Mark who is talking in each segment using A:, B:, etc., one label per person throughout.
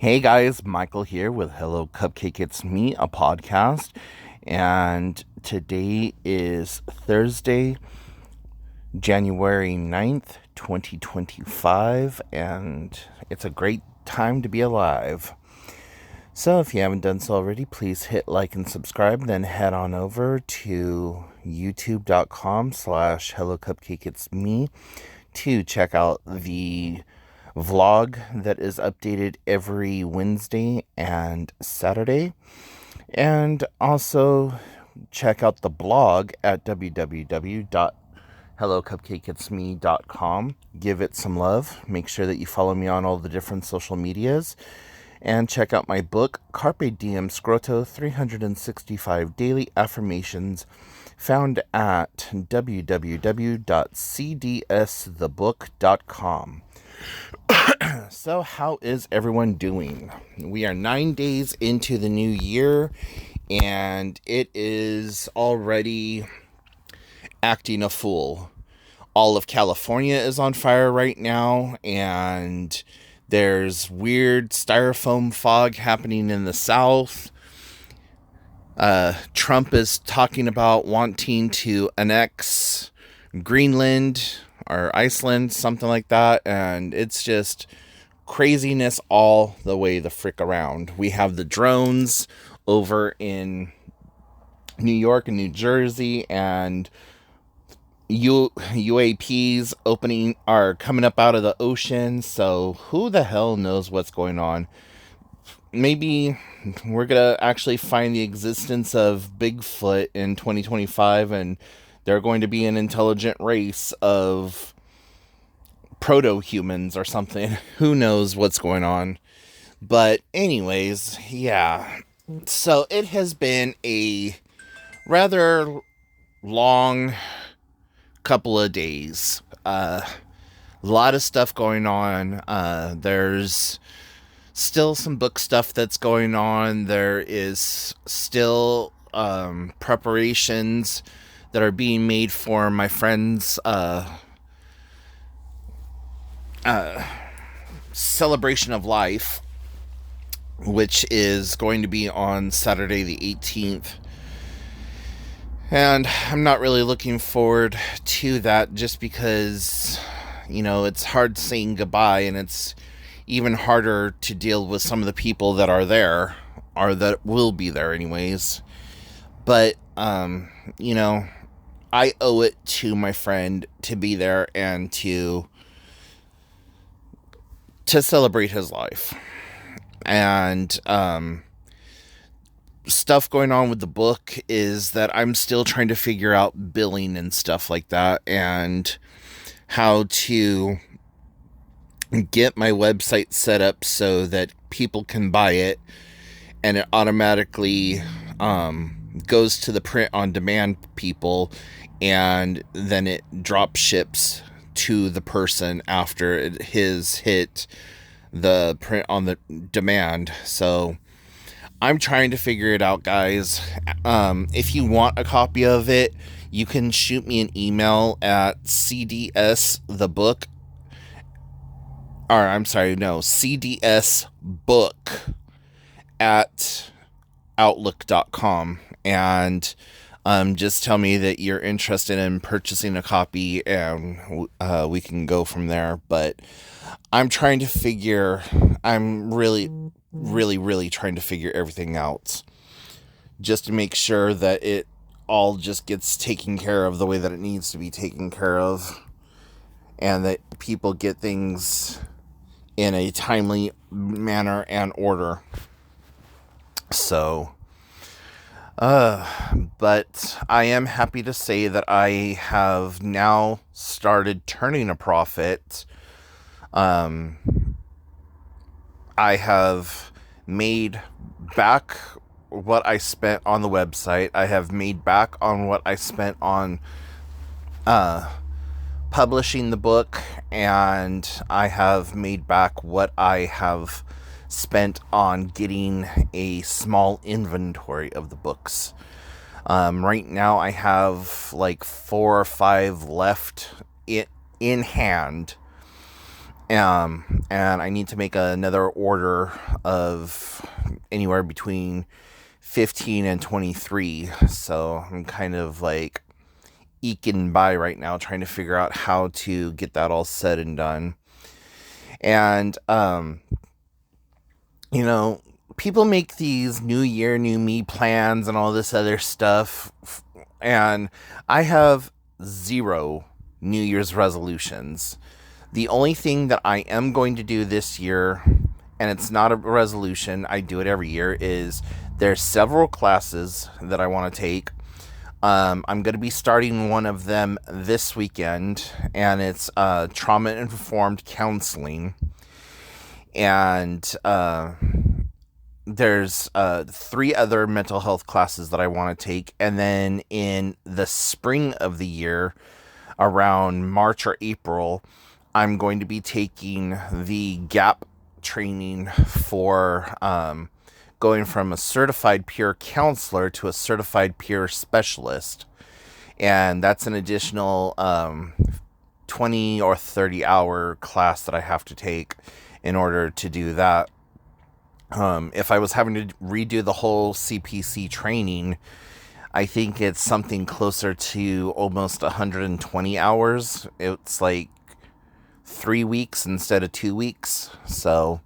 A: Hey guys, Michael here with Hello Cupcake It's Me, a podcast. And today is Thursday, January 9th, 2025, and it's a great time to be alive. So if you haven't done so already, please hit like and subscribe, then head on over to youtube.com/Hello Cupcake It's Me to check out the vlog that is updated every Wednesday and Saturday. And also check out the blog at www.hellocupcakeitsme.com. Give it some love. Make sure that you follow me on all the different social medias. And check out my book, Carpe Diem Scroto 365 Daily Affirmations, found at www.cdsthebook.com. So, how is everyone doing? We are 9 days into the new year, and it is already acting a fool. All of California is on fire right now, and there's weird styrofoam fog happening in the south. Trump is talking about wanting to annex Greenland or Iceland, something like that, and it's just craziness all the way the frick around. We have the drones over in New York and New Jersey, and UAPs are coming up out of the ocean, so who the hell knows what's going on. Maybe we're gonna actually find the existence of Bigfoot in 2025, and they're going to be an intelligent race of proto-humans or something. Who knows what's going on. But anyways, yeah. So it has been a rather long couple of days. A lot of stuff going on. There's still some book stuff that's going on. There is still preparations that are being made for my friend's celebration of life, which is going to be on Saturday the 18th. And I'm not really looking forward to that, just because, it's hard saying goodbye, and it's even harder to deal with some of the people that are there, or that will be there anyways. But, I owe it to my friend to be there and to celebrate his life. And stuff going on with the book is that I'm still trying to figure out billing and stuff like that, and how to get my website set up so that people can buy it, and it automatically goes to the print on demand people, and then it drop ships to the person after it has hit the print on the demand. So I'm trying to figure it out, guys. If you want a copy of it, you can shoot me an email at cdsbook at outlook.com, and just tell me that you're interested in purchasing a copy, and we can go from there. But I'm really, really, really trying to figure everything out, just to make sure that it all just gets taken care of the way that it needs to be taken care of, and that people get things in a timely manner and order. So, but I am happy to say that I have now started turning a profit. I have made back what I spent on the website. I have made back on what I spent on publishing the book, and I have made back what I have spent on getting a small inventory of the books. Right now I have like 4 or 5 left in hand, And I need to make another order of anywhere between 15 and 23. So I'm kind of like eking by right now, trying to figure out how to get that all said and done. And, you know, people make these new year, new me plans and all this other stuff. And I have zero New Year's resolutions. The only thing that I am going to do this year, and it's not a resolution, I do it every year, is there's several classes that I want to take. I'm going to be starting one of them this weekend, and it's trauma-informed counseling. And there's 3 other mental health classes that I want to take. And then in the spring of the year, around March or April, I'm going to be taking the GAP training for going from a certified peer counselor to a certified peer specialist. And that's an additional 20 or 30 hour class that I have to take in order to do that. If I was having to redo the whole CPC training, I think it's something closer to almost 120 hours. It's like 3 weeks instead of 2 weeks. So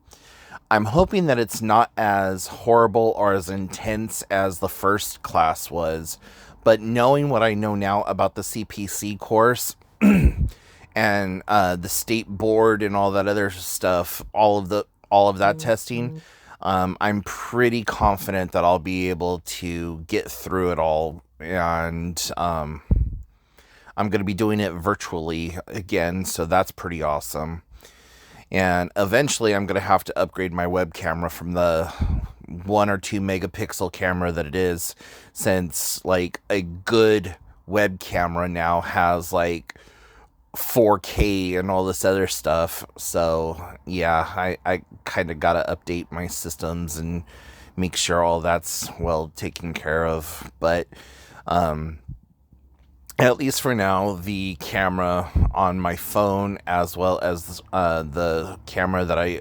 A: I'm hoping that it's not as horrible or as intense as the first class was. But knowing what I know now about the CPC course and the state board and all that other stuff, all of that testing, I'm pretty confident that I'll be able to get through it all. And I'm going to be doing it virtually again, so that's pretty awesome. And eventually I'm going to have to upgrade my web camera from the 1 or 2 megapixel camera that it is, since like a good web camera now has like 4K and all this other stuff. So yeah, I kind of got to update my systems and make sure all that's well taken care of. But at least for now, the camera on my phone, as well as the camera that I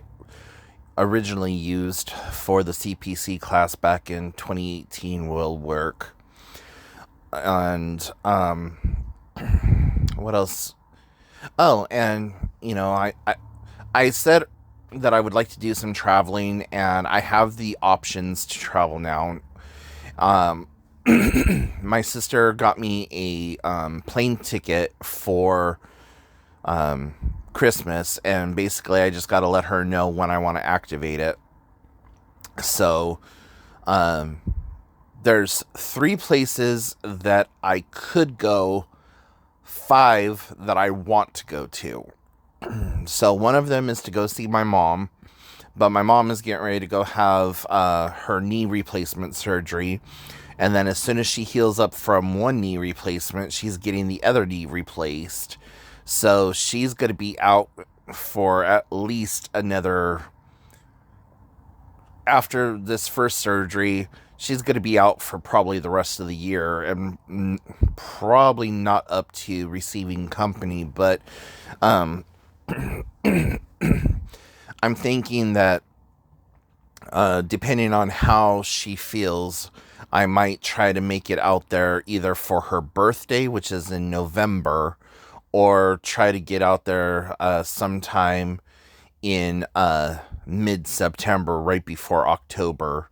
A: originally used for the CPC class back in 2018, will work. And what else? Oh, and I said that I would like to do some traveling, and I have the options to travel now. My sister got me a plane ticket for Christmas, and basically I just got to let her know when I want to activate it. So there's 3 places that I could go, 5 that I want to go to. So one of them is to go see my mom, but my mom is getting ready to go have her knee replacement surgery. And then as soon as she heals up from one knee replacement, she's getting the other knee replaced. So she's going to be out for at least another... After this first surgery, she's going to be out for probably the rest of the year, and probably not up to receiving company. But I'm thinking that depending on how she feels, I might try to make it out there either for her birthday, which is in November, or try to get out there sometime in mid-September, right before October,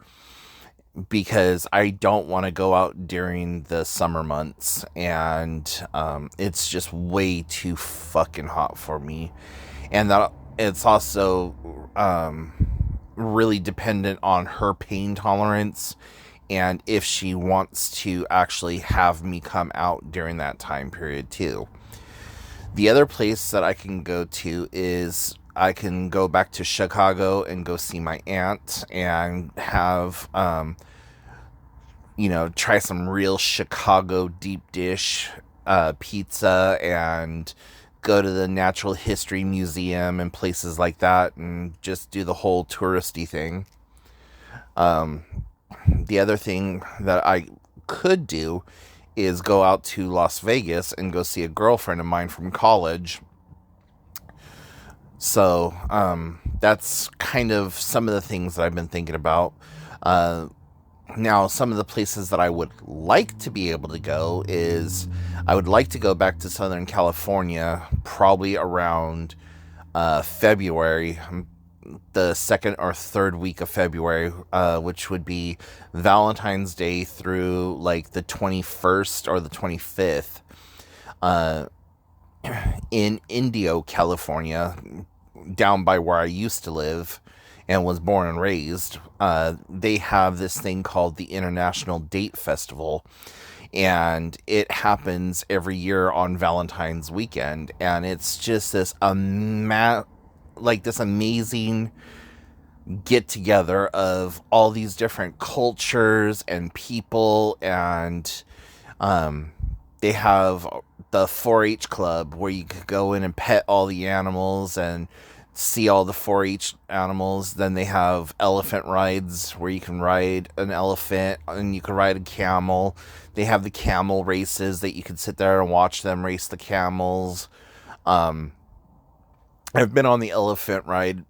A: because I don't want to go out during the summer months, and it's just way too fucking hot for me. And that it's also really dependent on her pain tolerance, and if she wants to actually have me come out during that time period too. The other place that I can go to is I can go back to Chicago and go see my aunt and have, try some real Chicago deep dish pizza, and go to the Natural History Museum and places like that, and just do the whole touristy thing. The other thing that I could do is go out to Las Vegas and go see a girlfriend of mine from college. So that's kind of some of the things that I've been thinking about. Uh, Now, some of the places that I would like to be able to go is I would like to go back to Southern California, probably around February, the second or third week of February, which would be Valentine's Day through like the 21st or the 25th, uh, in Indio, California, down by where I used to live and was born and raised. They have this thing called the International Date Festival, and it happens every year on Valentine's weekend, and it's just this amazing get together of all these different cultures and people, and they have the 4-H club where you could go in and pet all the animals and see all the 4-H animals. Then they have elephant rides where you can ride an elephant and you can ride a camel. They have the camel races that you can sit there and watch them race the camels. I've been on the elephant ride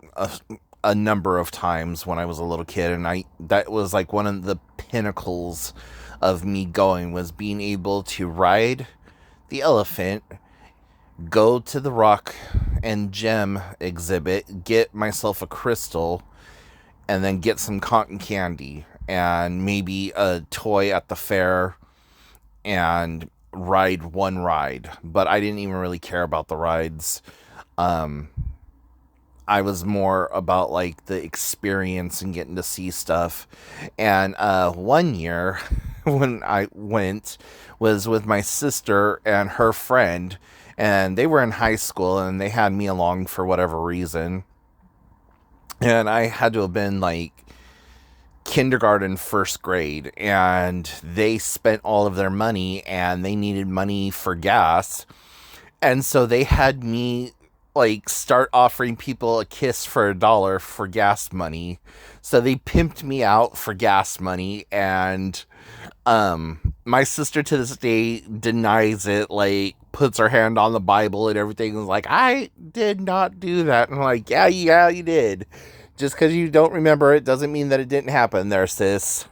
A: a number of times when I was a little kid, and that was like one of the pinnacles of me going, was being able to ride the elephant, go to the rock and gem exhibit, get myself a crystal, and then get some cotton candy and maybe a toy at the fair and ride one ride. But I didn't even really care about the rides. I was more about like the experience and getting to see stuff. And one year when I went was with my sister and her friend, and they were in high school and they had me along for whatever reason. And I had to have been like kindergarten, first grade, and they spent all of their money and they needed money for gas. And so they had me like start offering people a kiss for $1 for gas money. So they pimped me out for gas money, and my sister to this day denies it, like puts her hand on the Bible and everything, and is like, I did not do that. And I'm like, yeah, you did. Just because you don't remember it doesn't mean that it didn't happen there, sis.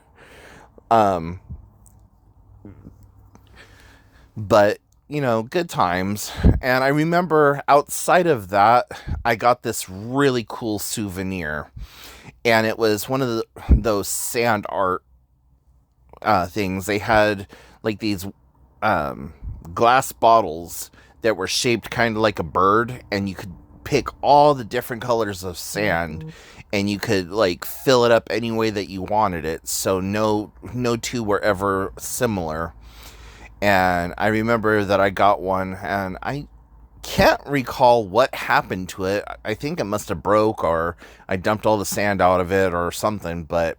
A: But good times. And I remember outside of that, I got this really cool souvenir, and it was one of those sand art things. They had like these glass bottles that were shaped kind of like a bird, and you could pick all the different colors of sand, and you could like fill it up any way that you wanted it, so no two were ever similar. And I remember that I got one, and I can't recall what happened to it. I think it must have broke, or I dumped all the sand out of it or something, but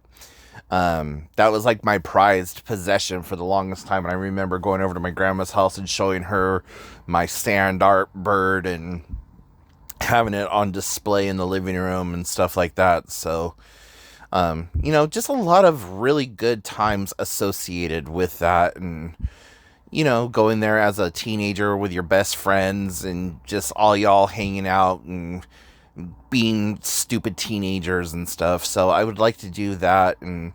A: that was like my prized possession for the longest time. And I remember going over to my grandma's house and showing her my sand art bird and having it on display in the living room and stuff like that. So, just a lot of really good times associated with that. And going there as a teenager with your best friends and just all y'all hanging out and being stupid teenagers and stuff. So I would like to do that, and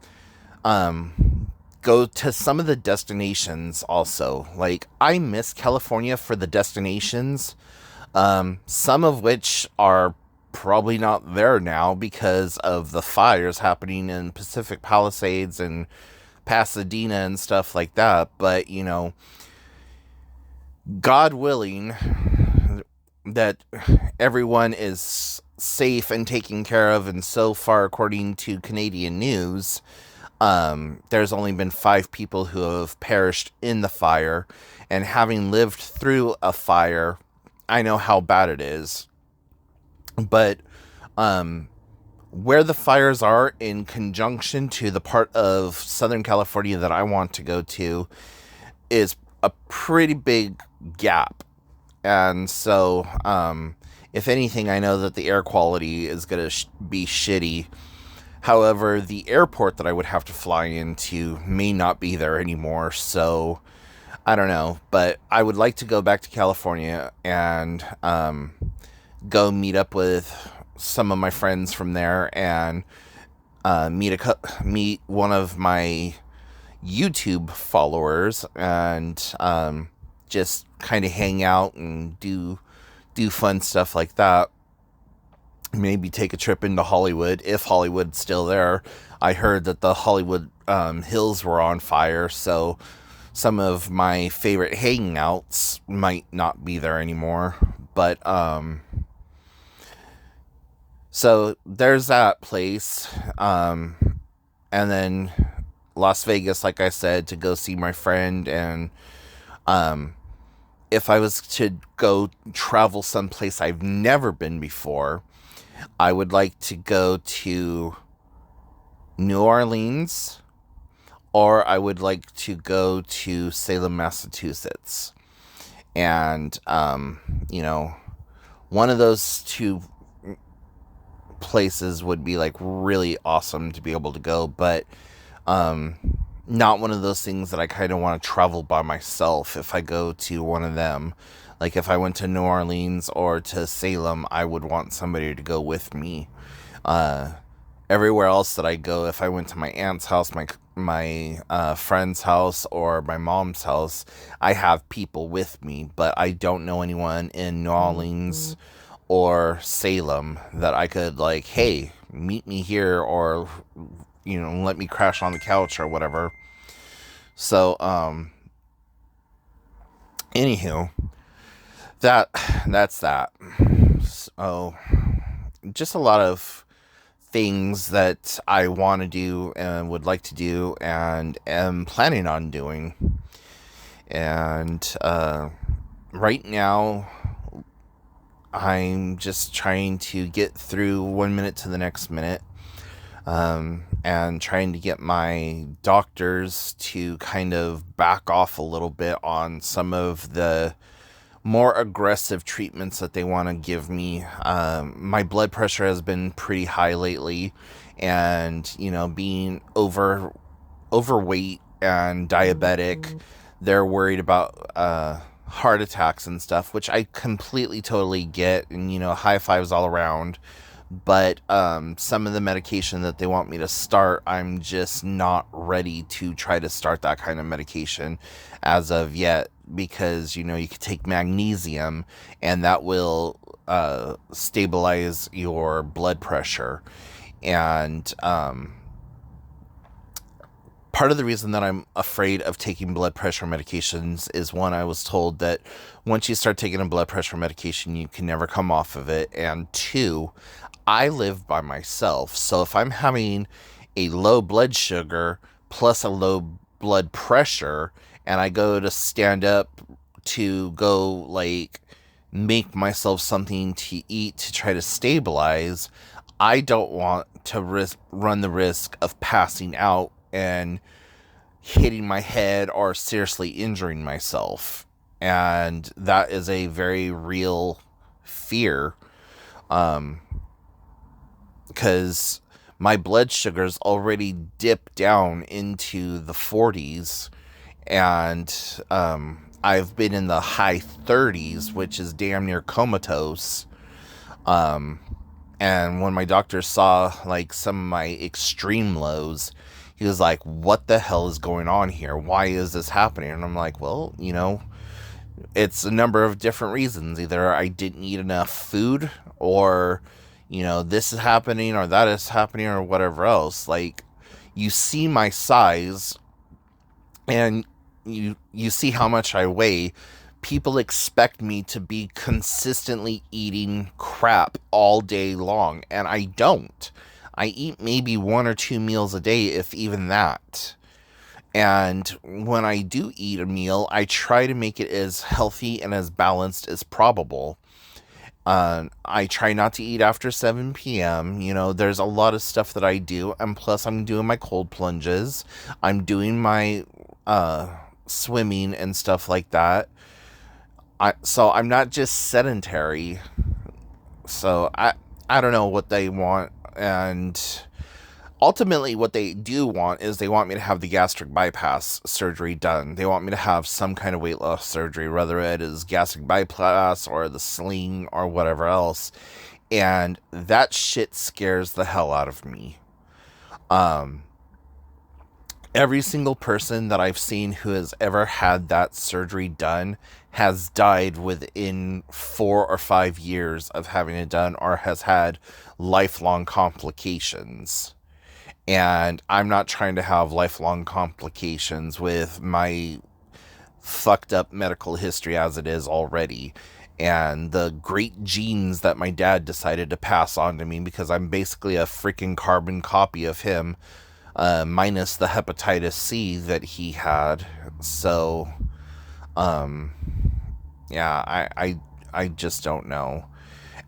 A: go to some of the destinations also. Like, I miss California for the destinations, some of which are probably not there now because of the fires happening in Pacific Palisades and Pasadena and stuff like that. But God willing that everyone is safe and taken care of, and so far, according to Canadian news, there's only been 5 people who have perished in the fire. And having lived through a fire, I know how bad it is. But where the fires are, in conjunction to the part of Southern California that I want to go to, is a pretty big gap. And so, if anything, I know that the air quality is going to be shitty. However, the airport that I would have to fly into may not be there anymore. So, I don't know. But I would like to go back to California and go meet up with some of my friends from there and meet one of my YouTube followers and just kind of hang out and do fun stuff like that. Maybe take a trip into Hollywood if Hollywood's still there. I heard that the Hollywood hills were on fire, so some of my favorite hangouts might not be there anymore. But so there's that place. And then Las Vegas, like I said, to go see my friend. And if I was to go travel someplace I've never been before, I would like to go to New Orleans, or I would like to go to Salem, Massachusetts. And, one of those two places would be like really awesome to be able to go, but not one of those things that I kind of want to travel by myself. If I go to one of them, like if I went to New Orleans or to Salem, I would want somebody to go with me. Everywhere else that I go, if I went to my aunt's house, my friend's house, or my mom's house, I have people with me, but I don't know anyone in New Orleans or Salem that I could like, hey, meet me here, or let me crash on the couch or whatever. So anywho, that's that. So just a lot of things that I want to do and would like to do and am planning on doing. And right now I'm just trying to get through 1 minute to the next minute, and trying to get my doctors to kind of back off a little bit on some of the more aggressive treatments that they want to give me. My blood pressure has been pretty high lately, and being overweight and diabetic, they're worried about heart attacks and stuff, which I completely totally get, and high fives all around. But some of the medication that they want me to start, I'm just not ready to try to start that kind of medication as of yet, because you could take magnesium and that will stabilize your blood pressure. And part of the reason that I'm afraid of taking blood pressure medications is, one, I was told that once you start taking a blood pressure medication, you can never come off of it. And two, I live by myself. So if I'm having a low blood sugar plus a low blood pressure, and I go to stand up to go like make myself something to eat to try to stabilize, I don't want to run the risk of passing out and hitting my head or seriously injuring myself. And that is a very real fear, because my blood sugars already dip down into the 40s, and I've been in the high 30s, which is damn near comatose. And when my doctor saw like some of my extreme lows, he was like, what the hell is going on here? Why is this happening? And I'm like, well, it's a number of different reasons. Either I didn't eat enough food, or this is happening, or that is happening, or whatever else. Like, you see my size, and you see how much I weigh. People expect me to be consistently eating crap all day long, and I don't. I eat maybe 1 or 2 meals a day, if even that. And when I do eat a meal, I try to make it as healthy and as balanced as probable. I try not to eat after 7 p.m. There's a lot of stuff that I do. And plus, I'm doing my cold plunges. I'm doing my swimming and stuff like that. So I'm not just sedentary. So I don't know what they want. And Ultimately, what they do want is they want me to have the gastric bypass surgery done. They want me to have some kind of weight loss surgery, whether it is gastric bypass or the sling or whatever else. And that shit scares the hell out of me. Um, every single person that I've seen who has ever had that surgery done has died within 4 or 5 years of having it done or has had lifelong complications. And I'm not trying to have lifelong complications with my fucked up medical history as it is already. And the great genes that my dad decided to pass on to me, because I'm basically a freaking carbon copy of him, minus the hepatitis C that he had. So, um, yeah, I just don't know.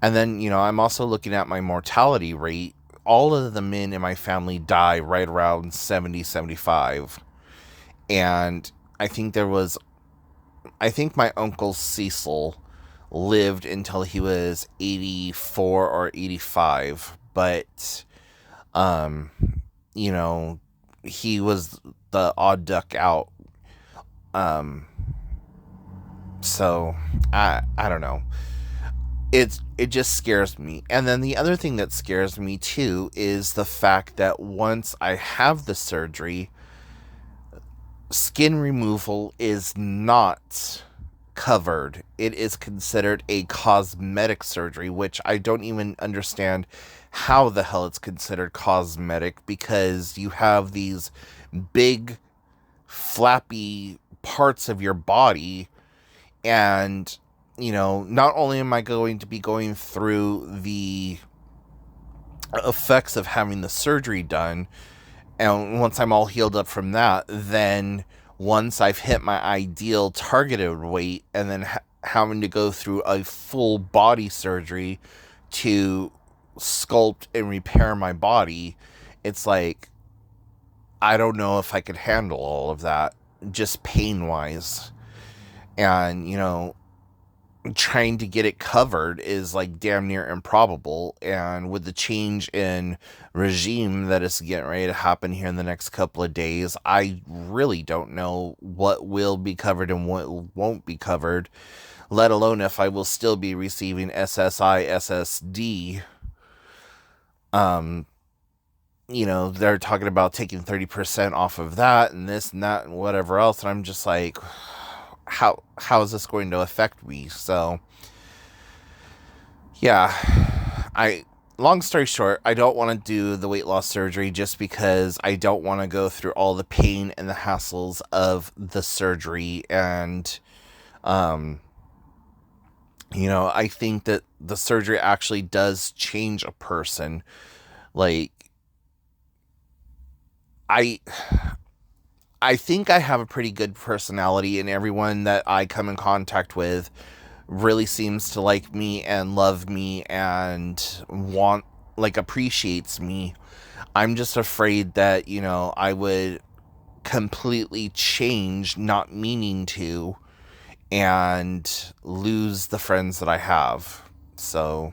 A: And then, I'm also looking at my mortality rate. All of the men in my family die right around 70, 75. And I think I think my uncle Cecil lived until he was 84 or 85. But, um, you know, he was the odd duck out. Um, so I don't know. It just scares me. And then the other thing that scares me too is the fact that once I have the surgery, skin removal is not covered. It is considered a cosmetic surgery, which I don't even understand how the hell it's considered cosmetic, because you have these big flappy parts of your body, and not only am I going to be going through the effects of having the surgery done, and once I'm all healed up from that, then once I've hit my ideal targeted weight, and then having to go through a full body surgery to sculpt and repair my body, it's like, I don't know if I could handle all of that, just pain wise. And, trying to get it covered is like damn near improbable. And with the change in regime that is getting ready to happen here in the next couple of days, I really don't know what will be covered and what won't be covered, let alone if I will still be receiving SSI, SSD. They're talking about taking 30% off of that and this and that and whatever else. And I'm just like, how is this going to affect me? So, yeah, long story short, I don't want to do the weight loss surgery just because I don't want to go through all the pain and the hassles of the surgery. And, I think that the surgery actually does change a person. Like, I think I have a pretty good personality, and everyone that I come in contact with really seems to like me and love me and appreciates me. I'm just afraid that, I would completely change, not meaning to, and lose the friends that I have. So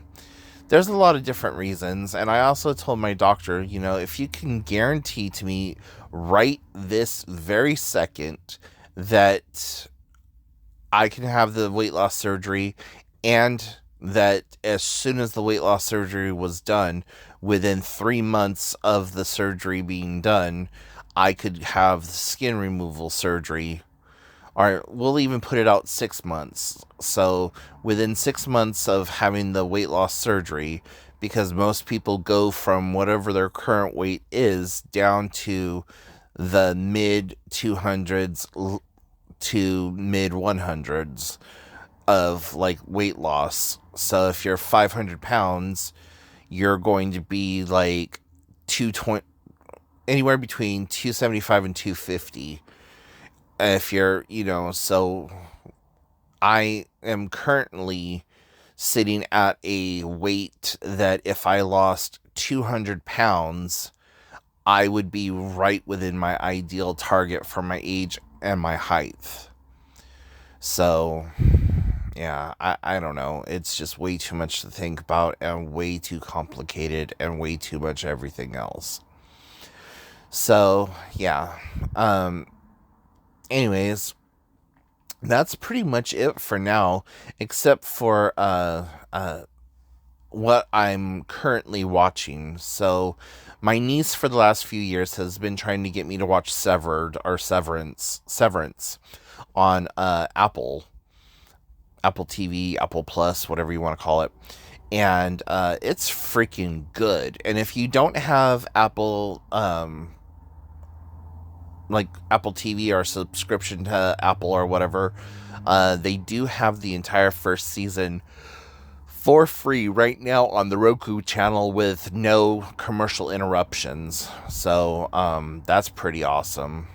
A: there's a lot of different reasons. And I also told my doctor, if you can guarantee to me right this very second that I can have the weight loss surgery, and that as soon as the weight loss surgery was done, within 3 months of the surgery being done, I could have the skin removal surgery. Or we'll even put it out 6 months. So within 6 months of having the weight loss surgery, because most people go from whatever their current weight is down to the mid 200s to mid 100s of like weight loss. So if you're 500 pounds, you're going to be like 220, anywhere between 275 and 250. If you're, so I am currently sitting at a weight that if I lost 200 pounds, I would be right within my ideal target for my age and my height. So, yeah, I don't know. It's just way too much to think about and way too complicated and way too much everything else. So, yeah. Anyways, that's pretty much it for now, except for what I'm currently watching. So, my niece for the last few years has been trying to get me to watch Severance on Apple TV, Apple Plus, whatever you want to call it. And it's freaking good. And if you don't have Apple TV or subscription to Apple or whatever, they do have the entire first season for free right now on the Roku channel with no commercial interruptions. So that's pretty awesome.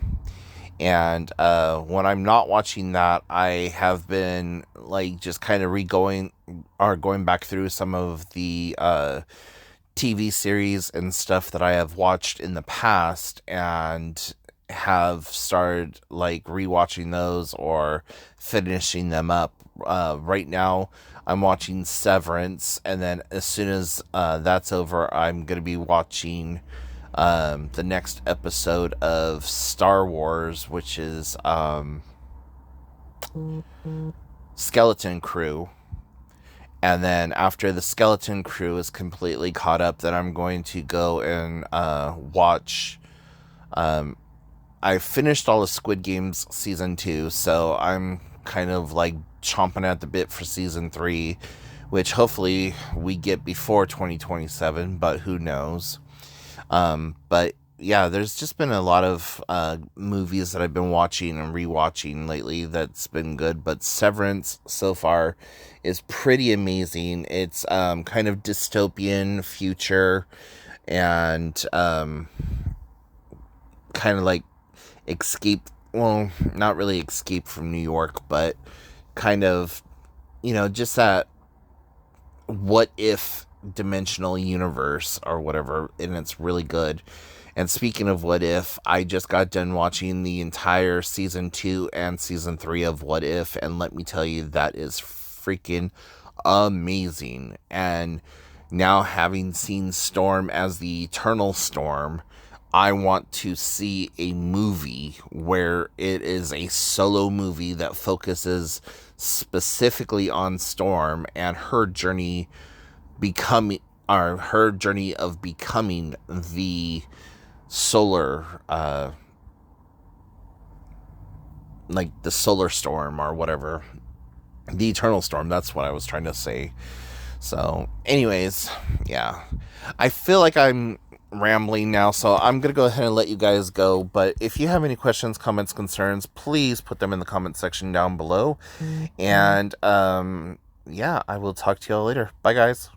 A: And when I'm not watching that, I have been like just kind of going back through some of the TV series and stuff that I have watched in the past, and have started like rewatching those or finishing them up. Right now, I'm watching Severance, and then as soon as that's over, I'm gonna be watching the next episode of Star Wars, which is Skeleton Crew. And then after the Skeleton Crew is completely caught up, then I'm going to go and watch. I finished all of Squid Games season 2, so I'm kind of like chomping at the bit for season 3, which hopefully we get before 2027, but who knows. But yeah, there's just been a lot of movies that I've been watching and rewatching lately that's been good. But Severance so far is pretty amazing. It's kind of dystopian future, and kind of like escape. Well, not really escape from New York, but kind of, just that what if dimensional universe or whatever, and it's really good. And speaking of what if, I just got done watching the entire season 2 and season 3 of What If, and let me tell you, that is freaking amazing. And now, having seen Storm as the Eternal Storm, I want to see a movie where it is a solo movie that focuses specifically on Storm and her journey of becoming the solar like the solar storm or whatever, the eternal storm, that's what I was trying to say. So anyways, yeah, I feel like I'm rambling now, so I'm gonna go ahead and let you guys go. But if you have any questions, comments, concerns, please put them in the comment section down below. And yeah, I will talk to y'all later. Bye guys.